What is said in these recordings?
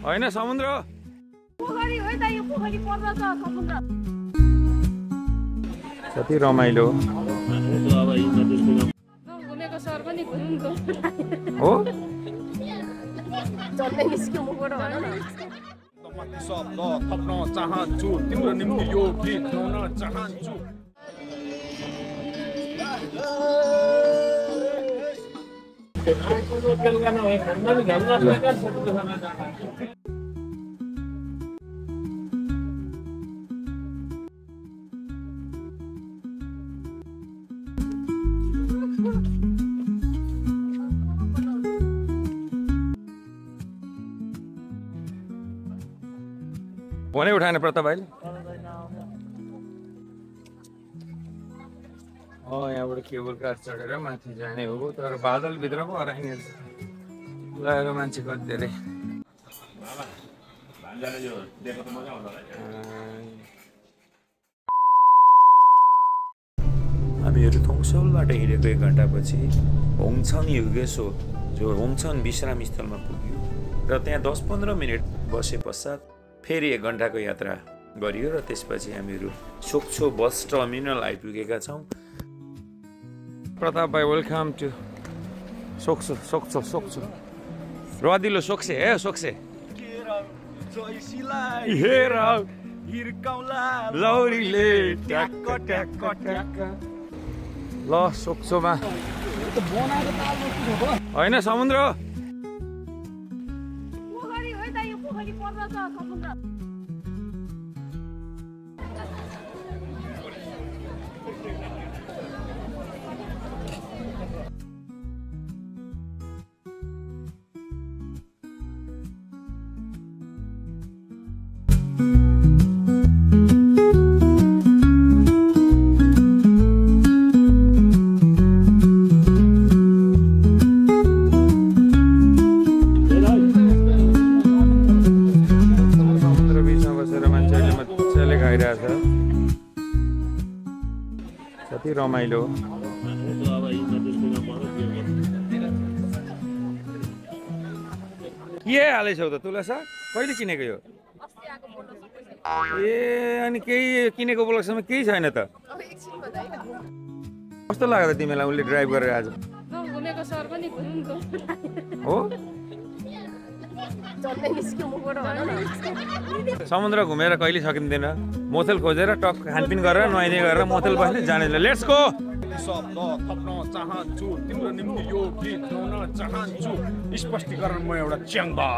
होइन समुद्र कति रमाइलो हो थप्न चाहन्छु तिम्रो निम्ति यो गीत गाउन चाहन्छु फोनै उठाएन प्रताप भाइले यहाँबाट केबल कार चढेर माथि जाने हो तर बादलभित्र पो हराइने लगाएर मान्छे कति धेरै हामीहरू थोङसोलबाट हिँडेको 1 घन्टापछि होङछङ युगेसो जो होङछङ विश्राम स्थलमा पुग्यो र त्यहाँ 10-15 मिनट बसे पश्चात फेरि 1 घन्टाको यात्रा गरियो र त्यसपछि हामीहरू सोक्छो बस टर्मिनल आइपुगेका छौँ। प्रताप भाइ वेलकम टु सोक्छो सोक्छो सोक्छो रदिलो सोक्से हे सोक्से लौरीले ट्याक्क ट्याक्क ट्याक्क ल सोक्छोमा होइन समुद्र कति रमाइलो के हालेछौ त तुलसा कहिले किनेको यो ए अनि केही किनेको उपलक्ष्यमा केही छैन त कस्तो लाग्यो त तिमीलाई उसले ड्राइभ गरेर आज हो समुद्र घुमेर कहिले सकिँदैन मोथेल खोजेर टक खानपिन गरेर नुहाइदिए गरेर मोथेल बस्ने जाने लेट्स गो थप्न चाहन्छु तिम्रो निम्ति यो गीत गाउन चाहन्छु स्पष्टीकरण म एउटा च्याङ्बा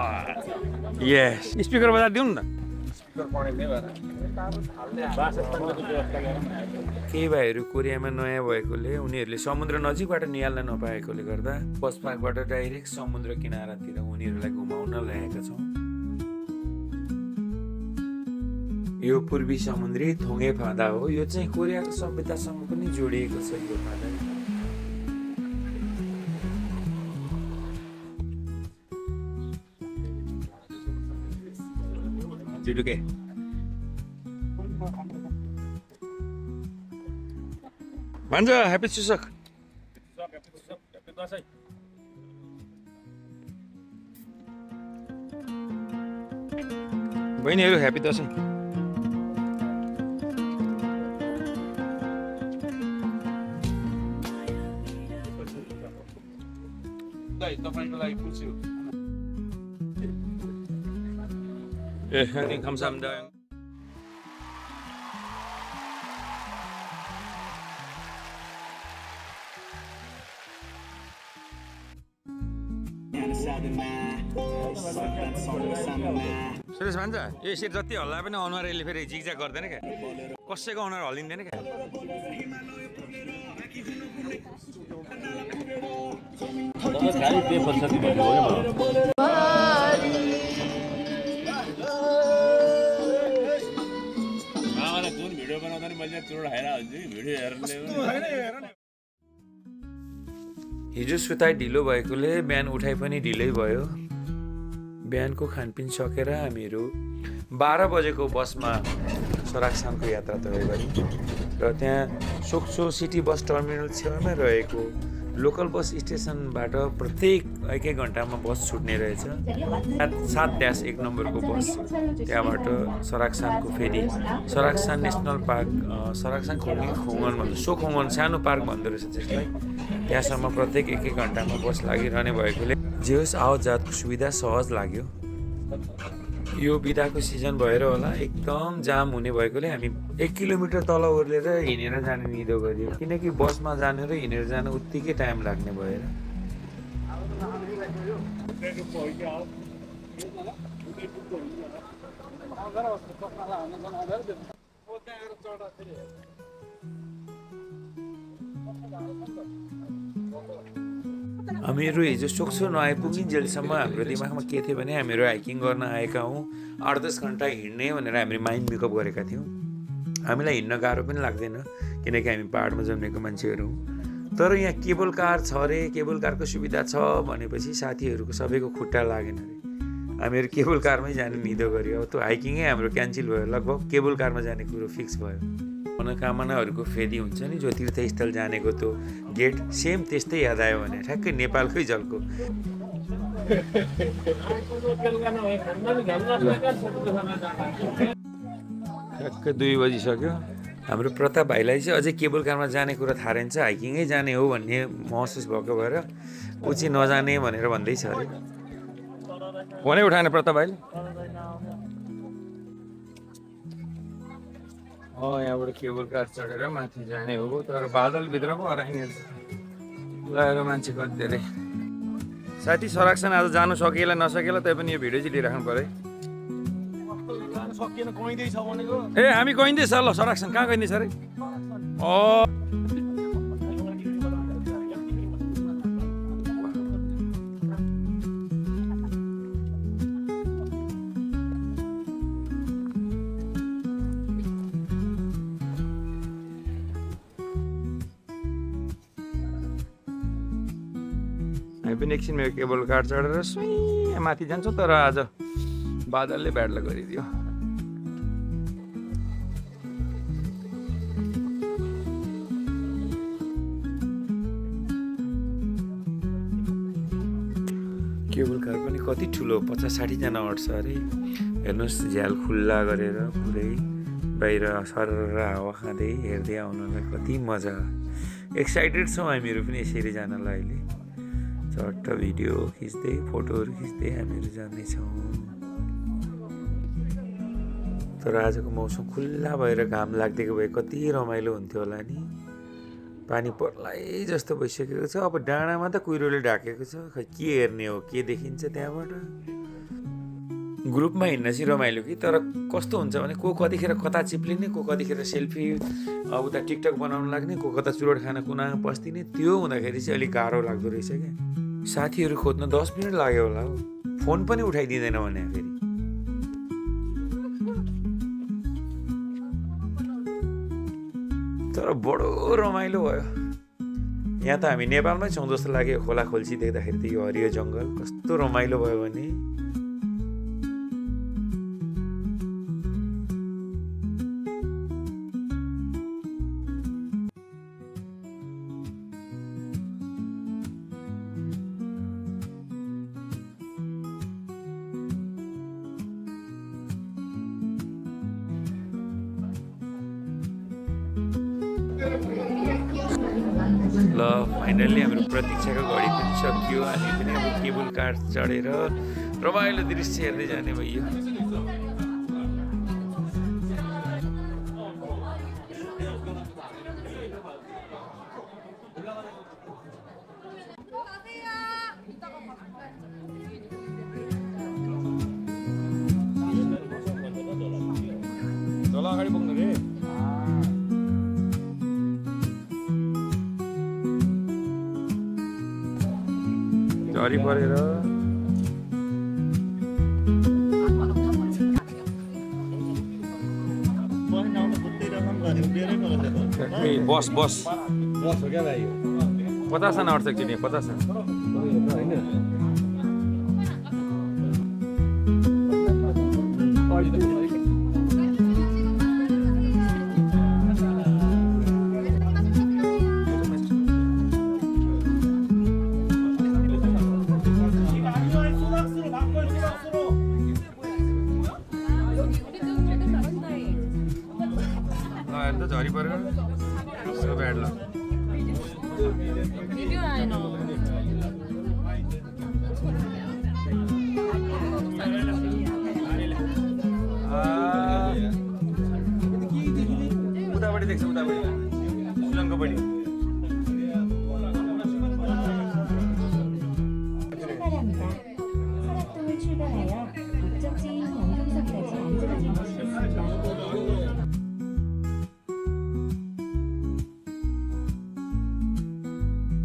यस स्पिकर बजा दिउँ न केही भाइहरू कोरियामा नयाँ भएकोले उनीहरूले समुद्र नजिकबाट निहाल्न नपाएकोले गर्दा बस पार्कबाट डाइरेक्ट समुद्र किनारातिर उनीहरूलाई घुमाउन ल्याएका छौँ। यो पूर्वी समुद्री थोङे फाँदा हो। यो चाहिँ कोरियाको सभ्यतासँग पनि जोडिएको छ। यो फाँदा जुडुके भन्छ ह्यापी चुसक बहिनीहरू ह्यापी दसैँ। तपाईको लागि खुसी हो ए अनि 감사합니다 सुरेश भन्छ यो यसरी जति हल्ला पनि अनुहार यसले फेरि झिकझाक गर्दैन क्या कसैको अनुहार हल्लिँदैन क्या हिजो सुताइ ढिलो भएकोले बिहान उठाइ पनि ढिलै भयो। बिहानको खानपिन सकेर हामीहरू 12 बजेको बसमा सराकसामको यात्रा तय गऱ्यौँ र त्यहाँ सोक्सो सिटी बस टर्मिनल छेउमा रहेको लोकल बस स्टेसनबाट प्रत्येक 1-1 घन्टामा बस छुट्ने रहेछ। 7-1 नम्बरको बस त्यहाँबाट सराक्सानको फेरि सराक्सान नेसनल पार्क, सराक्सान खोङन भन्छ, सोखोङन सानो पार्क भन्दो रहेछ त्यसलाई, त्यहाँसम्म प्रत्येक 1-1 घन्टामा बस लागिरहने भएकोले जे होस् आवत जातको सुविधा सहज लाग्यो। यो बिदाको सिजन भएर होला एकदम जाम हुने भएकोले हामी 1 किलोमिटर तल ओर्लेर हिँडेर जाने निदो गरियो, किनकि बसमा जानु र हिँडेर जानु उत्तिकै टाइम लाग्ने भएर। हामीहरू हिजो सोक्सो नआइपुगिन्जेलसम्म हाम्रो दिमागमा के थियो भने हामीहरू हाइकिङ गर्न आएका हौँ, 8-10 घन्टा हिँड्ने भनेर हामीले माइन्ड मेकअप गरेका थियौँ। हामीलाई हिँड्न गाह्रो पनि लाग्दैन किनकि हामी पाहाडमा जन्मेको मान्छेहरू हौँ। तर यहाँ केबल कार छ अरे, केबल कारको सुविधा छ भनेपछि साथीहरूको सबैको खुट्टा लागेन अरे, हामीहरू केबल कारमै जाने निदो गऱ्यो। अब त्यो हाइकिङै हाम्रो क्यान्सल भयो, लगभग केबल कारमा जाने कुरो फिक्स भयो। मनोकामनाहरूको फेदी हुन्छ नि, जो तीर्थस्थल जानेको त्यो गेट सेम त्यस्तै याद आयो भने ठ्याक्कै नेपालकै झल्को। ठ्याक्कै 2 बजिसक्यो। हाम्रो प्रताप भाइलाई चाहिँ अझै केबल कारमा जाने कुरा थाहा रहन्छ, हाइकिङै जाने हो भन्ने महसुस भएको भएर ऊ चाहिँ नजाने भनेर भन्दैछ अरे। फोनै उठाएन प्रताप भाइले। यहाँबाट केबल कार चढेर माथि जाने हो, तर बादलभित्र पो हराइने लगाएर मान्छे कति धेरै। साथी सराक्सान आज जानु सकेला नसकेला तै पनि यो भिडियो चाहिँ लिइराख्नु पऱ्यो। ए हामी गइँदैछ ल, सराक्सान कहाँ गइँदैछ अरे? हामी पनि एकछिनमा केबल कार चढेर सुई माथि जान्छौँ, तर आज बादलले ब्याडल गरिदियो। केबल कार पनि कति ठुलो, 50-60 जना अट्छ अरे। हेर्नुहोस् झ्याल खुल्ला गरेर पुरै बाहिर सरर हावा खाँदै हेर्दै आउनलाई कति मजा। एक्साइटेड छौँ हामीहरू पनि यसरी जानलाई। अहिले चट्ट भिडियो खिच्दै फोटोहरू खिच्दै हामीहरू जाँदैछौँ। तर आजको मौसम खुल्ला भएर घाम लाग्दिएको भए कति रमाइलो हुन्थ्यो होला नि। पानी पर्लाई जस्तो भइसकेको छ। अब डाँडामा त कुहिरोले ढाकेको छ, खै के हेर्ने हो, के देखिन्छ त्यहाँबाट। ग्रुपमा हिँड्न चाहिँ रमाइलो कि, तर कस्तो हुन्छ भने को कतिखेर कता चिप्लिने, को कतिखेर सेल्फी उता टिकटक बनाउनु लाग्ने, को कता चुरोट खाना कुनामा पस्दिने, त्यो हुँदाखेरि चाहिँ अलिक गाह्रो लाग्दो रहेछ क्या। साथीहरू खोज्न 10 मिनट लाग्यो होला हो, फोन पनि उठाइदिँदैन भने फेरि। तर बडो रमाइलो भयो। यहाँ त हामी नेपालमै छौँ जस्तो लाग्यो। खोला खोल्सी देख्दाखेरि त यो हरियो जङ्गल कस्तो रमाइलो भयो भने। ल फाइनल्ली हाम्रो प्रतीक्षाको घडी पनि सकियो। हामी पनि अब केबल कार चढेर रमाइलो दृश्य हेर्दै जाने भइयो। अगाडि पुग्नु रे। झरी परेर बस बस बस हो क्या भाइ? 50 जना अट्छ एकचोटि, 50 जना। झरी पऱ्यो सो ब्याड ल भिडियो आएन उतापट्टि देख्छ उतापट्टि सुलङ्गपट्टि 출발합니다. 설악동을 출발하여 목적지인 원경선까지 안전하게 모시겠습니다.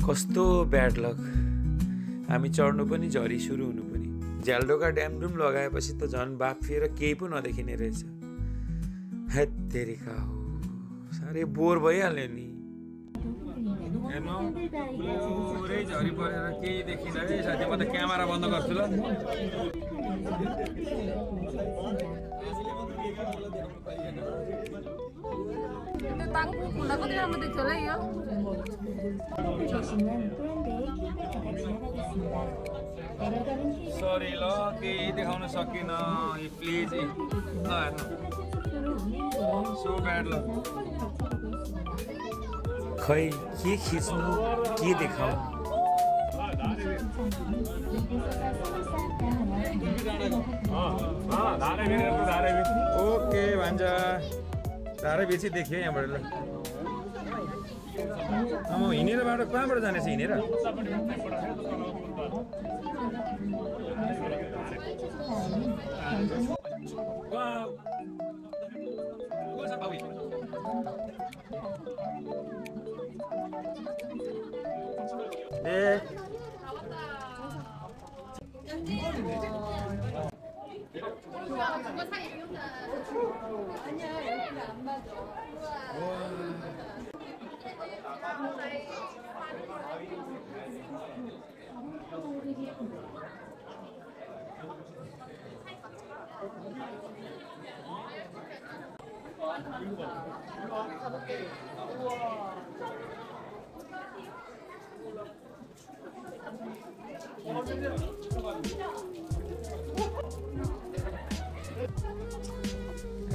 कस्तो ब्याड लक हामी चढ्नु पनि झरी सुरु हुनु पनि झ्यालडोका ड्यामडुम लगाएपछि त झन् बाफिएर केही पो नदेखिने रहेछ हेत्तेरिका हो साह्रै बोर भइहाल्यो नि हेर्नु पुरै झरी परेर केही देखिन है साथी म त क्यामेरा बन्द गर्छु ल 땅 보고 나 그냥 한번 될래요? 조심은 또 한 대의 케이블카가 지나가겠습니다. 내려가는 케이블카 सरी ल केही देखाउन सकिन प्लिज ल हेर्नु 속도로 운행되어 सो ब्याड ल खै के खिच्नु के देखाउनु ओके भन्छ धारै बेसी देखियो यहाँबाट ल म हिँडेर बाटो कहाँबाट जानेछ हिँडेर ए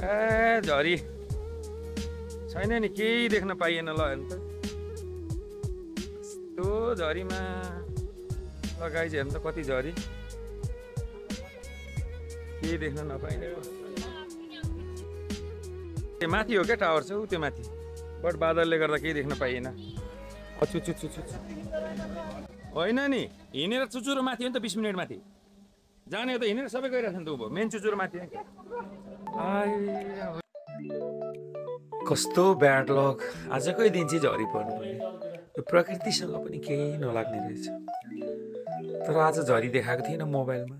ए झरी छैन नि केही देख्न पाइएन ल हेर्नु त यस्तो झरीमा लगाइज हेर्नु त कति झरी केही देख्न नपाइने ए माथि हो क्या टावर छ उ त्यो माथि बट बादलले गर्दा केही देख्न पाइएन होइन नि हिँडेर चुचुरो माथि हो नि त 20 मिनट माथि जाने हो त हिँडेर सबै गइरहेको छ नि त उ मेन चुचुरो माथि कस्तो ब्याड लक आजकै दिन चाहिँ झरी पर्नु पर्ने यो प्रकृतिसँग पनि केही नलाग्ने रहेछ तर आज झरी देखाएको थिएन मोबाइलमा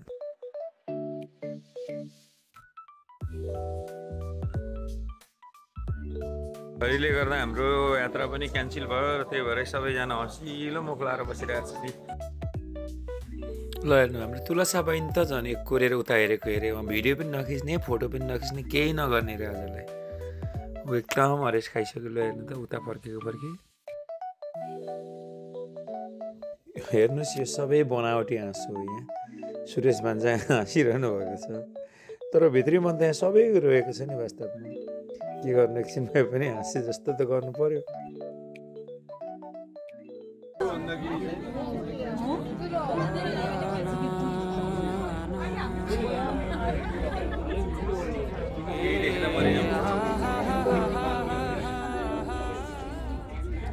झरीले गर्दा हाम्रो यात्रा पनि क्यान्सल भयो र त्यही भएर सबैजना हँसिलो मुख लाएर बसिरहेको छ ल हेर्नु हाम्रो तुलसा बहिनी त झन् एक कोरेर उता हेरेको हेरे भिडियो पनि नखिच्ने फोटो पनि नखिच्ने केही नगर्ने रे आजलाई ऊ एकदम हरेस खाइसक्यो ल हेर्नु त उता फर्केको हेर्नुहोस् यो सबै बनावटी हाँसो हो यहाँ सुरेश भान्जा हाँसिरहनु भएको छ तर भित्री मन त यहाँ सबै रोएको छ नि वास्तवमा के गर्नु एकछिन भए पनि हाँसे जस्तो त गर्नु पर्यो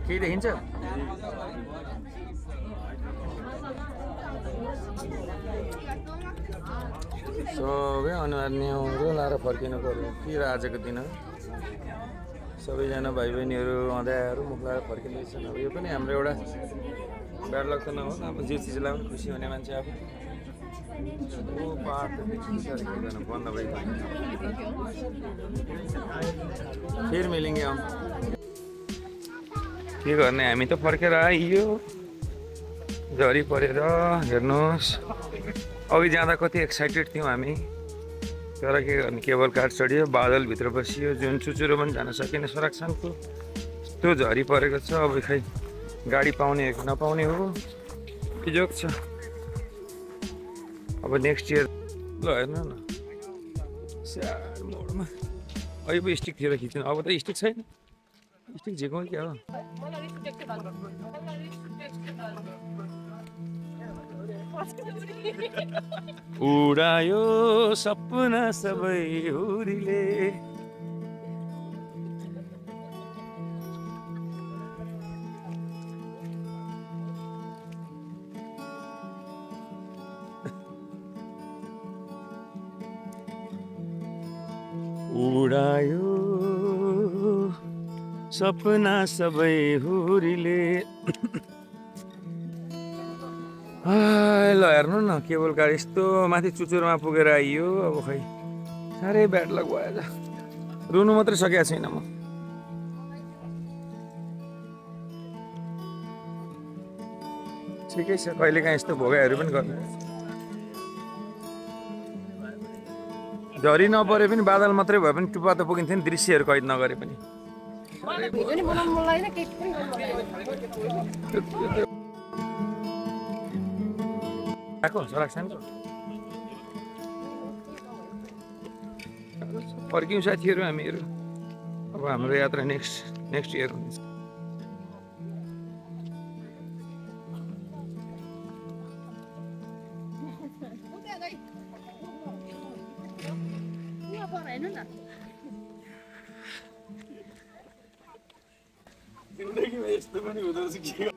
केही देखिन्छ सबै अनुहार न्याउरो लाएर फर्किनु पर्यो के आजको दिन सबैजना भाइ बहिनीहरू अँध्याहरू मुख लाएर फर्किँदैछन् अब यो पनि हाम्रो एउटा ब्याड लक त नहोस् अब जे चिजलाई पनि खुसी हुने मान्छे अब पाहाड बन्द भइगयो फेरि मिलेंगे हम के गर्ने हामी त फर्केर आइयो झरी परेर हेर्नुहोस् अघि जाँदा कति एक्साइटेड थियौँ हामी तर के गर्ने केबल कार चढियो बादलभित्र बसियो जुन चुचुरो पनि जान सकेन संरक्षणको यस्तो झरी परेको छ अब खै गाडी पाउने हो कि नपाउने हो जोक छ अब नेक्स्ट इयर ल हेर्नु न स्याहार मोडमा अहिले पो स्टिक थियो खिच्नु अब त स्टिक छैन स्टिक झिको क्या हो उडायो सपना सबै हुरीले उडायो सपना सबै हुरीले ल हेर्नु न केबल कार यस्तो माथि चुचुरमा पुगेर आइयो अब खै साह्रै ब्याड लक भयो आज रुनु मात्रै सकेको छैन म ठिकै छ कहिलेकाहीँ यस्तो भोगाइहरू पनि गर्नु झरी नपरे पनि बादल मात्रै भए पनि टुप्पा त पुगिन्थ्यो नि दृश्यहरू कैद नगरे पनि आएको सराक्सानको फर्क्यौँ साथीहरू हामीहरू अब हाम्रो यात्रा नेक्स्ट इयर हुनेछ जिन्दगीमा यस्तो पनि हुँदो रहेछ के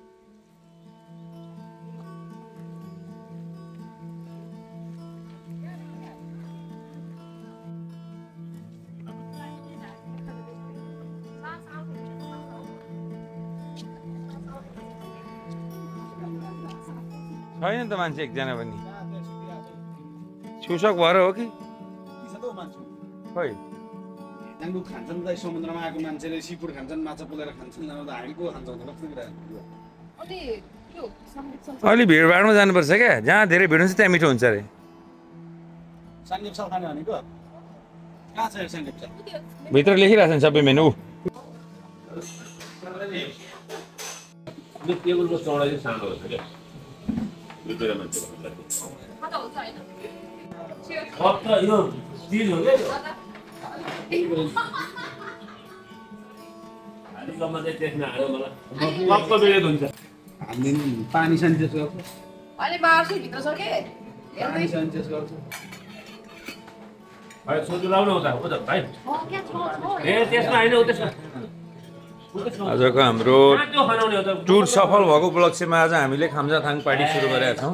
छैन त मान्छे एकजना पनि छुसक भएर हो कि खै खान्छन् त समुद्रमा आएको मान्छेले सिफुड खान्छन् माछा पोलेर खान्छन् त हामी को खान्छौँ त कस्तो कुरा अलि भिडभाडमा जानुपर्छ क्या जहाँ धेरै भिड हुन्छ त्यहाँ मिठो हुन्छ अरे साङ्गेप्साल खाने भनेको कहाँ छ यो साङ्गेप्साल भित्र लेखिरहेको छ नि सबै मेनु टेबलको चौडाइ चाहिँ सानो हुन्छ क्या यो चिज हो क्या पानी सन्चेस गर्छ अहिले बाह्र सय भित्र छ के पानी सन्चेस गर्छ सोध्नु लाउनु हो त भाइ ए त्यसमा होइन हो त्यसमा आजको हाम्रो टुर सफल भएको उपलक्ष्यमा आज हामीले खाम्जाथाङ पार्टी सुरु गरेका छौँ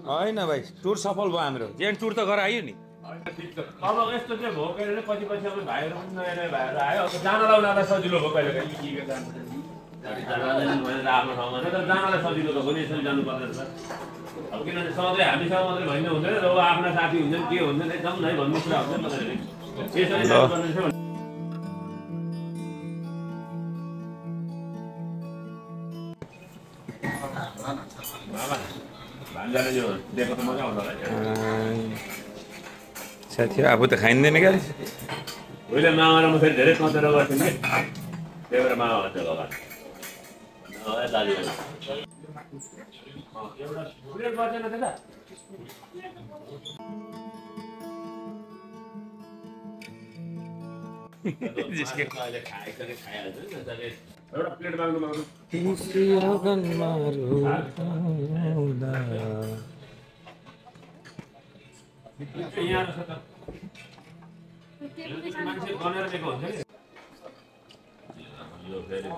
होइन भाइ टुर सफल भयो हाम्रो जेन टुर त गरेर आयो नि अब यस्तो चाहिँ भयो कहिले पछि पछि अब भाइहरू पनि नयाँ नयाँ भाइहरू आयो अब जानलाई उनीहरूलाई सजिलो भयो कहिले कहिले के आफ्नो ठाउँमा तर जानलाई सजिलो त हो नि यसरी जानु पर्दैन अब किनभने सधैँ हामीसँग मात्रै भइन हुँदैन अब आफ्ना साथी हुन्छन् के हुन्छन् एकदम नै भन्ने कुरा हुन्छ यसरी जानुपर्ने साथी आफू त खाइँदैन क्या उहिले मामा र म फेरि धेरै कचेर गर्थ्यौँ कि त्यही भएर मामा भन्छ होला दाजु एउटा प्लेट गर्दैन त्यता एउटा प्लेट माग्नु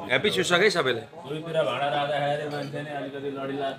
ह्याप्पी छु सकै सबैलाई भाँडा राख्दाखेरि मान्छे नै अलिकति लडिला